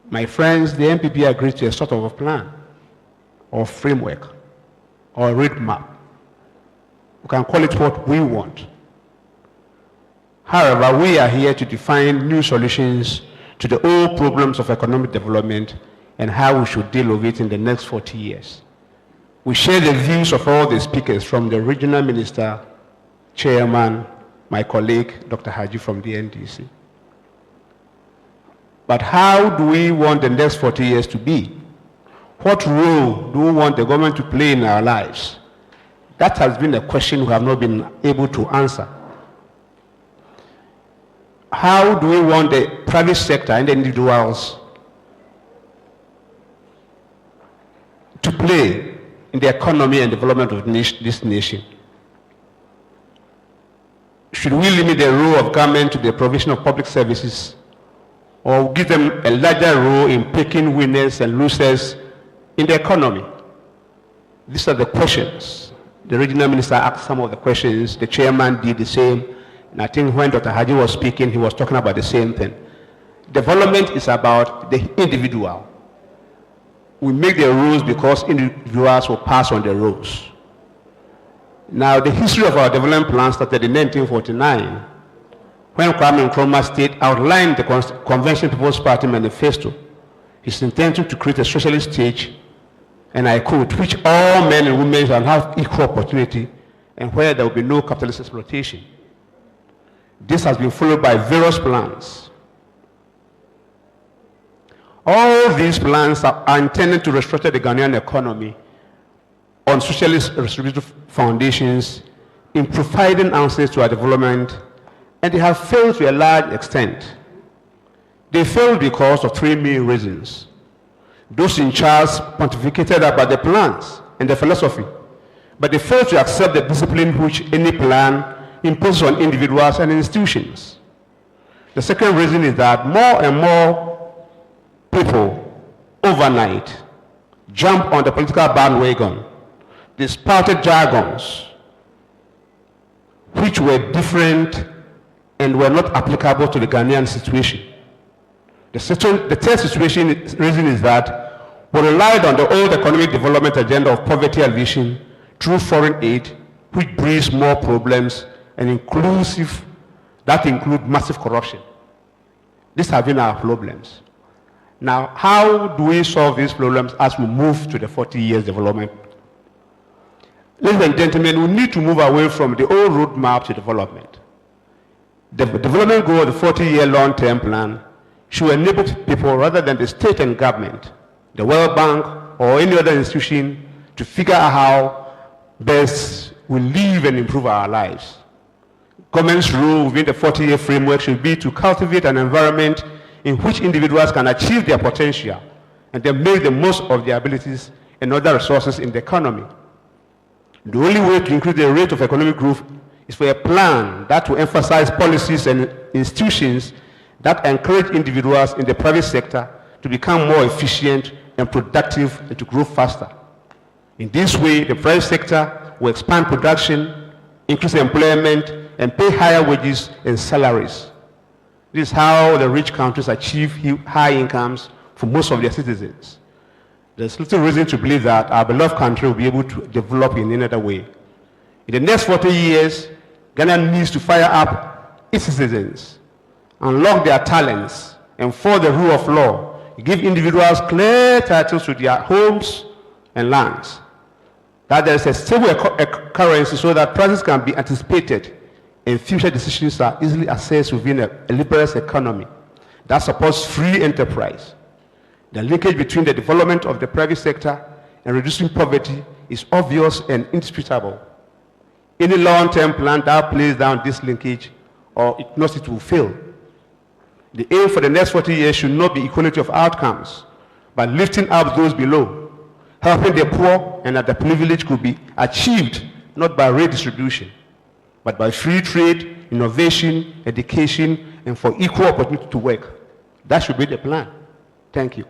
My friends, the NPP agreed to a sort of a plan or framework or roadmap. We can call it what we want. However, we are here to define new solutions to the old problems of economic development and how we should deal with it in the next 40 years. We share the views of all the speakers, from the regional minister, chairman, my colleague, Dr. Haji from the NDC. But how do we want the next 40 years to be? What role do we want the government to play in our lives? That has been a question we have not been able to answer. How do we want the private sector and the individuals to play in the economy and development of this nation? Should we limit the role of government to the provision of public services, or give them a larger role in picking winners and losers in the economy? These are the questions. The regional minister asked some of the questions, the chairman did the same, and I think when Dr. Haji was speaking, he was talking about the same thing. Development is about the individual. We make the rules because individuals will pass on the rules. Now, the history of our development plan started in 1949, when Kwame Nkrumah State outlined the Convention People's Party Manifesto, his intention to create a socialist state, and I quote, which all men and women shall have equal opportunity and where there will be no capitalist exploitation. This has been followed by various plans. All these plans are intended to restructure the Ghanaian economy on socialist retributive foundations in providing answers to our development, and they have failed to a large extent. They failed because of three main reasons. Those in charge pontificated about the plans and the philosophy, but they failed to accept the discipline which any plan imposes on individuals and institutions. The second reason is that more and more people overnight jump on the political bandwagon. They spouted jargons which were different and were not applicable to the Ghanaian situation. The third reason is that we relied on the old economic development agenda of poverty alleviation through foreign aid, which brings more problems and that include massive corruption. These have been our problems. Now, how do we solve these problems as we move to the 40 years development? Ladies and gentlemen, we need to move away from the old roadmap to development. The development goal of the 40-year long-term plan should enable people, rather than the state and government, the World Bank, or any other institution, to figure out how best we live and improve our lives. Government's role within the 40-year framework should be to cultivate an environment in which individuals can achieve their potential and then make the most of their abilities and other resources in the economy. The only way to increase the rate of economic growth is for a plan that will emphasize policies and institutions that encourage individuals in the private sector to become more efficient and productive and to grow faster. In this way, the private sector will expand production, increase employment, and pay higher wages and salaries. This is how the rich countries achieve high incomes for most of their citizens. There's little reason to believe that our beloved country will be able to develop in any other way. In the next 40 years, Ghana needs to fire up its citizens, unlock their talents, enforce the rule of law, give individuals clear titles to their homes and lands, that there is a stable currency so that prices can be anticipated and future decisions are easily assessed within a liberal economy that supports free enterprise. The linkage between the development of the private sector and reducing poverty is obvious and indisputable. Any long-term plan that plays down this linkage or ignores it will fail. The aim for the next 40 years should not be equality of outcomes, but lifting up those below, helping the poor and that the privilege could be achieved not by redistribution, but by free trade, innovation, education, and for equal opportunity to work. That should be the plan. Thank you.